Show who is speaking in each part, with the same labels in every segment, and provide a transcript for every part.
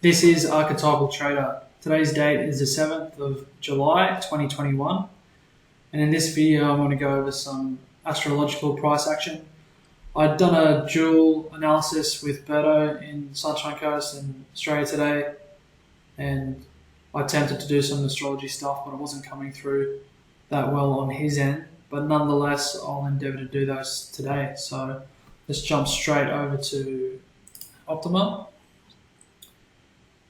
Speaker 1: This is Archetypal Trader. Today's date is the 7th of July 2021, and in this video I'm going to go over some astrological price action. I'd done a dual analysis with Berto in Sunshine Coast and Australia today, and I attempted to do some astrology stuff, but it wasn't coming through that well on his end. But nonetheless, I'll endeavour to do those today. So let's jump straight over to Optima.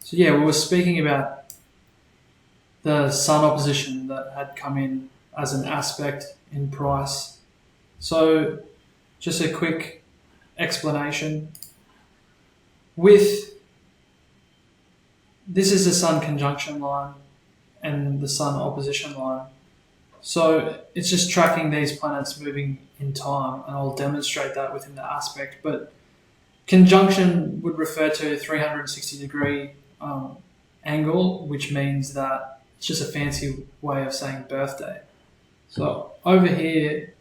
Speaker 1: So yeah, we were speaking about the Sun opposition that had come in as an aspect in price. So just a quick explanation. This is the Sun conjunction line and the Sun opposition line. So it's just tracking these planets moving in time, and I'll demonstrate that within the aspect. But conjunction would refer to a 360 degree angle, which means that it's just a fancy way of saying birthday. So over here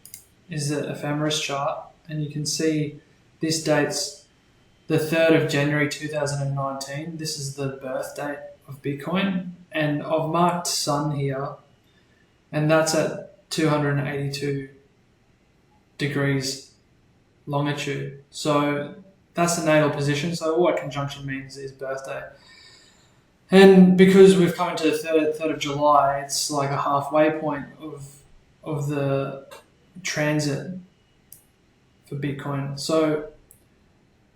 Speaker 1: is the ephemeris chart, and you can see this dates the 3rd of January 2019. This is the birth date of Bitcoin, and I've marked Sun here, and that's at 282 degrees longitude. So that's the natal position. So what conjunction means is birthday. And because we've come into the 3rd of July, it's like a halfway point of the transit for Bitcoin. So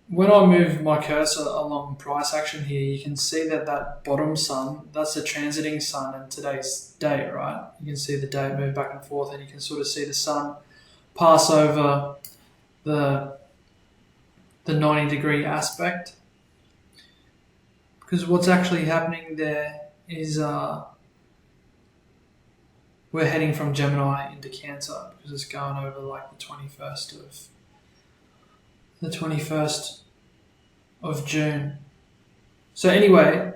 Speaker 1: when I move my cursor along price action here, you can see that bottom sun, that's the transiting sun and today's date, right? You can see the date move back and forth, and you can sort of see the sun pass over the 90 degree aspect. Because what's actually happening there is we're heading from Gemini into Cancer, because it's going over like the 21st of June. So anyway,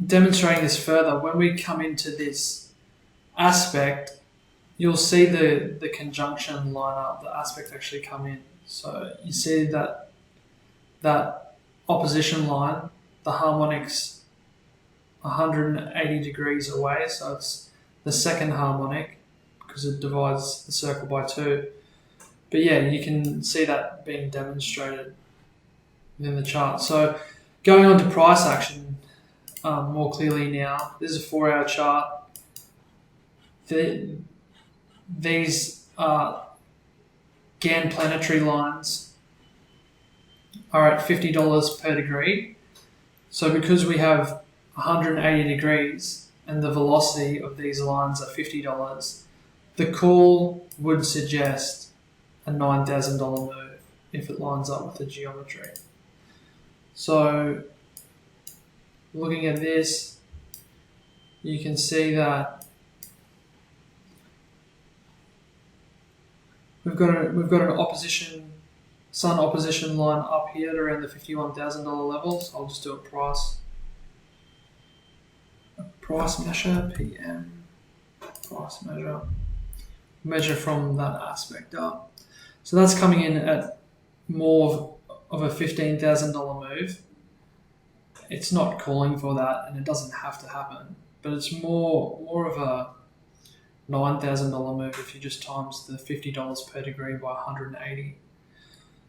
Speaker 1: demonstrating this further, when we come into this aspect, you'll see the conjunction line up, the aspect actually come in. So you see that opposition line, the harmonics 180 degrees away, so it's the second harmonic because it divides the circle by 2. But yeah, you can see that being demonstrated within the chart. So going on to price action more clearly now, this is a 4-hour chart. These GAN planetary lines are at $50 per degree. So because we have 180 degrees and the velocity of these lines are $50, the call would suggest a $9,000 move if it lines up with the geometry. So looking at this, you can see that we've got an opposition, Sun opposition line up here at around the $51,000 levels. I'll just do a price measure, PM, price measure from that aspect up. So that's coming in at more of a $15,000 move. It's not calling for that, and it doesn't have to happen, but it's more of a $9,000 move if you just times the $50 per degree by 180.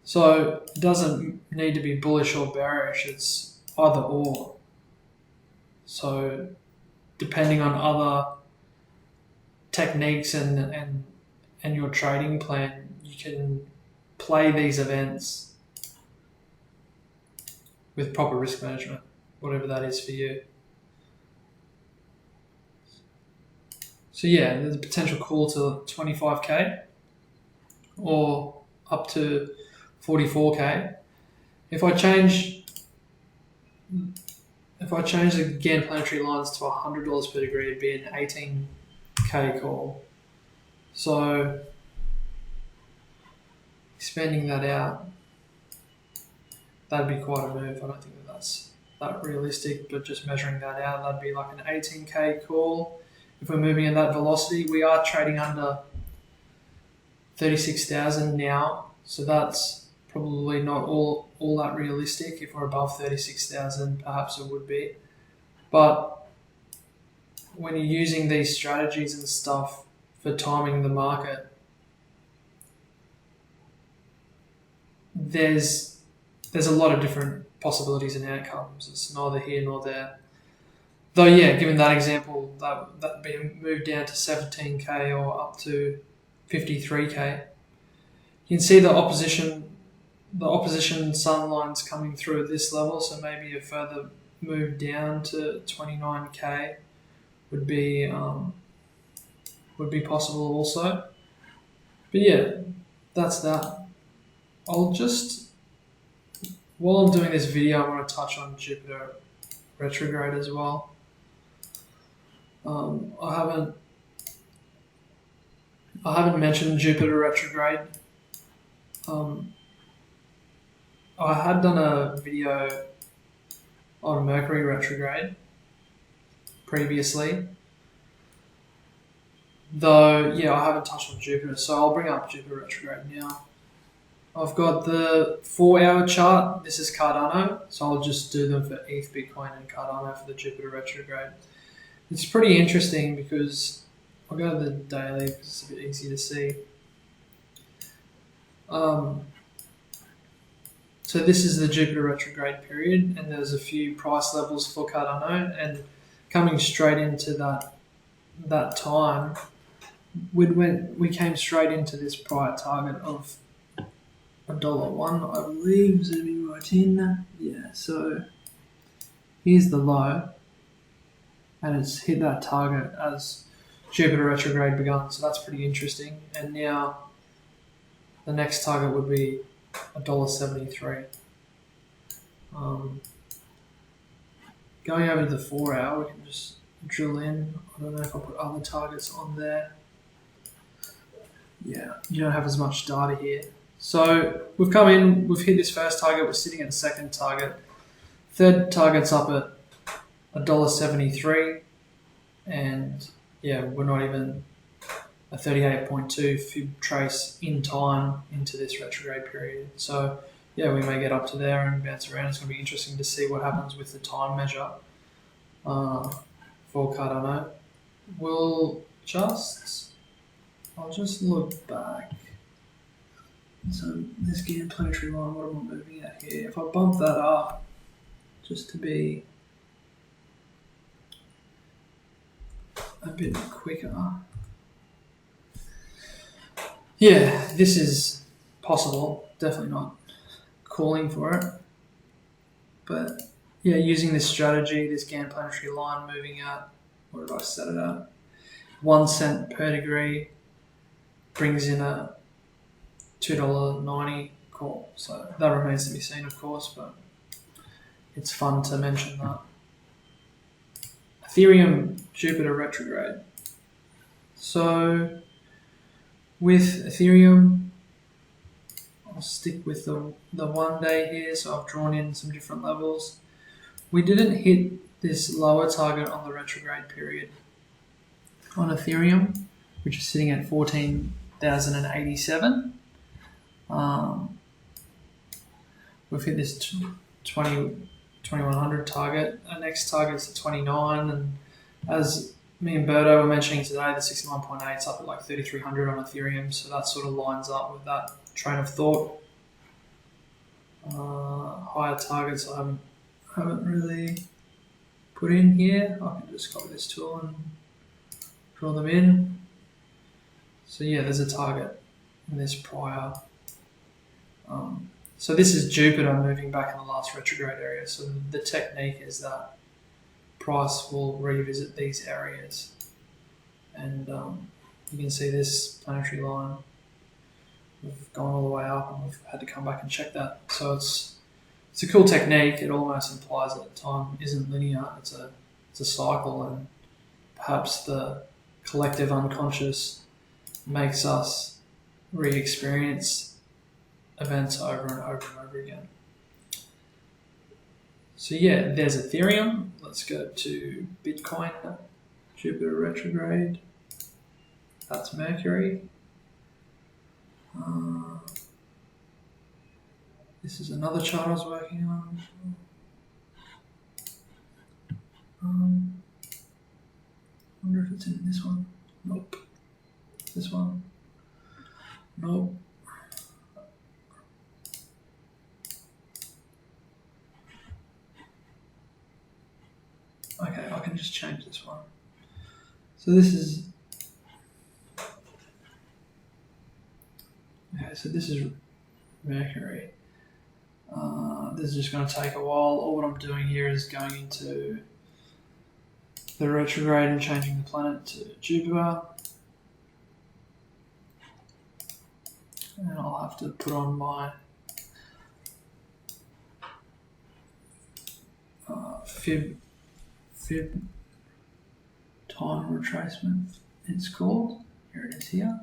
Speaker 1: So it doesn't need to be bullish or bearish, it's either or. So depending on other techniques and your trading plan, you can play these events with proper risk management, whatever that is for you. So yeah, there's a potential call to 25k or up to 44k. If I change the GAN planetary lines to $100 per degree, it'd be an 18k call. So expanding that out, that'd be quite a move. I don't think that's that realistic, but just measuring that out, that'd be like an 18k call. If we're moving at that velocity, we are trading under 36,000 now, so that's probably not all all that realistic. If we're above 36,000, perhaps it would be. But when you're using these strategies and stuff for timing the market, there's a lot of different possibilities and outcomes. It's neither here nor there. Though, yeah, given that example, that being moved down to 17k or up to 53k, you can see the opposition sun lines coming through at this level. So maybe a further move down to 29k would be possible also. But yeah, that's that. I'll just, while I'm doing this video, I want to touch on Jupiter retrograde as well. I haven't mentioned Jupiter retrograde. I had done a video on Mercury retrograde previously, though yeah, I haven't touched on Jupiter, so I'll bring up Jupiter retrograde now. I've got the 4-hour chart. This is Cardano, so I'll just do them for ETH, Bitcoin, and Cardano for the Jupiter retrograde. It's pretty interesting because I'll go to the daily because it's a bit easy to see. So this is the Jupiter retrograde period, and there's a few price levels for Cardano, and coming straight into that time, we came straight into this prior target of $1.01, I believe. Zooming right in, yeah. So here's the low, and it's hit that target as Jupiter retrograde begun. So that's pretty interesting. And now the next target would be $1.73. Going over to the 4-hour, we can just drill in. I don't know if I'll put other targets on there. Yeah, you don't have as much data here. So we've come in, we've hit this first target, we're sitting at the second target. Third target's up at $1.73, and yeah, we're not even a 38.2 fib trace in time into this retrograde period. So yeah, we may get up to there and bounce around. It's going to be interesting to see what happens with the time measure for Cardano. I'll just look back. So this GAN planetary line, what am I moving at here? If I bump that up, just to be a bit quicker. Yeah, this is possible. Definitely not calling for it. But yeah, using this strategy, this GAN planetary line moving at, what did I set it at? 1 cent per degree brings in a $2.90 call. So that remains to be seen, of course, but it's fun to mention that. Ethereum Jupiter retrograde. So with Ethereum, I'll stick with the 1 day here. So I've drawn in some different levels. We didn't hit this lower target on the retrograde period on Ethereum, which is sitting at 14,087. We've hit this 2100 target. Our next target is at 29, and as me and Berto were mentioning today, the 61.8 is up at like 3,300 on Ethereum, so that sort of lines up with that train of thought. Higher targets I haven't really put in here. I can just copy this tool and draw them in. So yeah, there's a target in this prior. So this is Jupiter moving back in the last retrograde area. So the technique is that price will revisit these areas, and you can see this planetary line. We've gone all the way up, and we've had to come back and check that. So it's a cool technique. It almost implies that time isn't linear. It's a cycle, and perhaps the collective unconscious makes us re-experience events over and over and over again. So yeah, there's Ethereum. Let's go to Bitcoin, Jupiter retrograde. That's Mercury. This is another chart I was working on. Wonder if it's in this one. Nope. This one. Nope. Okay, I can just change this one. So this is... Okay, so this is Mercury. This is just going to take a while. All what I'm doing here is going into the retrograde and changing the planet to Jupiter. And I'll have to put on my fib time retracement, it's called. Here it is here.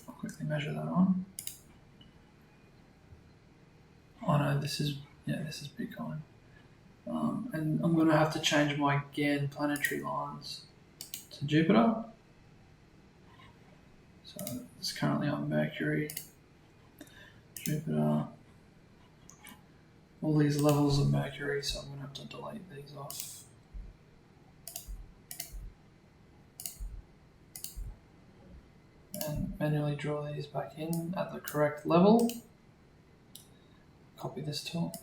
Speaker 1: I'll quickly measure that on. Oh no, this is Bitcoin. And I'm going to have to change my Gann planetary lines to Jupiter. So it's currently on Mercury, Jupiter, all these levels of Mercury, so I'm going to have to delete these off. And manually draw these back in at the correct level. Copy this tool.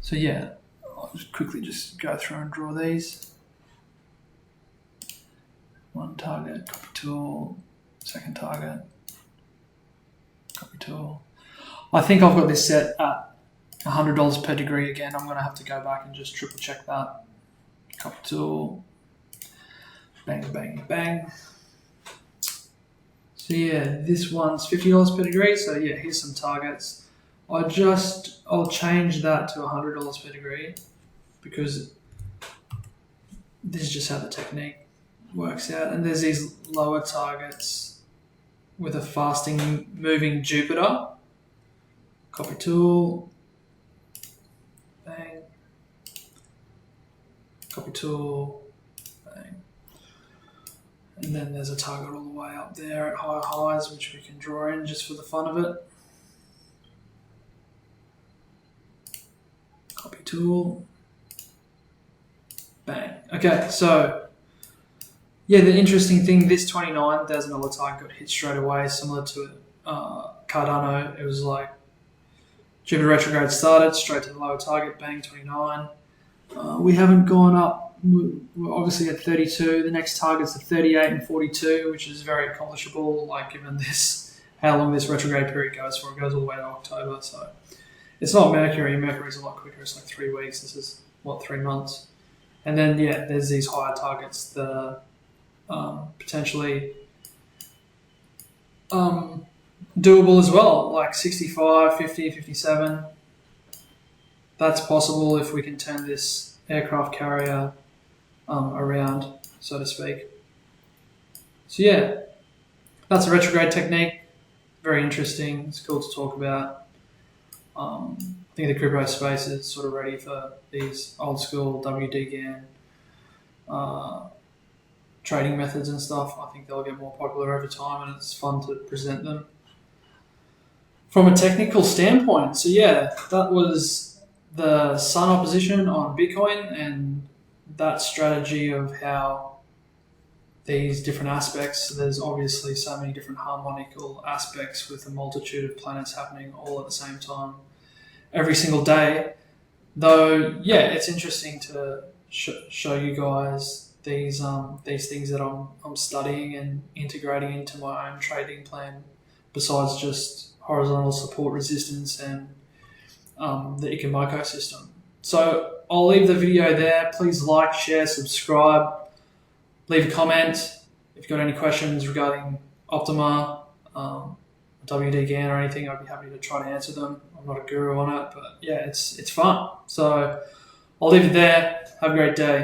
Speaker 1: So yeah, I'll just quickly go through and draw these. One target, copy tool, second target, copy tool. I think I've got this set at $100 per degree again. I'm going to have to go back and just triple check that. Copy tool, bang, bang, bang. So yeah, this one's $50 per degree. So yeah, here's some targets. I'll change that to $100 per degree because this is just how the technique works out. And there's these lower targets with a fasting moving Jupiter. Copy tool, bang, copy tool, bang. And then there's a target all the way up there at high highs, which we can draw in just for the fun of it. Copy tool, bang. Okay, so yeah, the interesting thing, this $29,000 target got hit straight away, similar to Cardano. It was like Jupiter retrograde started, straight to the lower target, bang, 29. We haven't gone up. We're obviously at 32. The next target's at 38 and 42, which is very accomplishable, like given this, how long this retrograde period goes for. It goes all the way to October, so it's not Mercury. Mercury's a lot quicker. It's like 3 weeks. This is, 3 months? And then, yeah, there's these higher targets that are potentially doable as well, like 65, 50, 57. That's possible if we can turn this aircraft carrier around, so to speak. So yeah, that's a retrograde technique. Very interesting. It's cool to talk about. I think the crypto space is sort of ready for these old school WD Gann trading methods and stuff. I think they'll get more popular over time, and it's fun to present them from a technical standpoint. So yeah, that was the sun opposition on Bitcoin and that strategy of how these different aspects, there's obviously so many different harmonical aspects with a multitude of planets happening all at the same time every single day. Though, yeah, it's interesting to show you guys these things that I'm studying and integrating into my own trading plan, besides just horizontal support resistance and the Ichimoku system. So I'll leave the video there. Please like, share, subscribe, leave a comment. If you've got any questions regarding Optima, WD Gann or anything, I'd be happy to try to answer them. I'm not a guru on it, but yeah, it's fun. So I'll leave it there. Have a great day.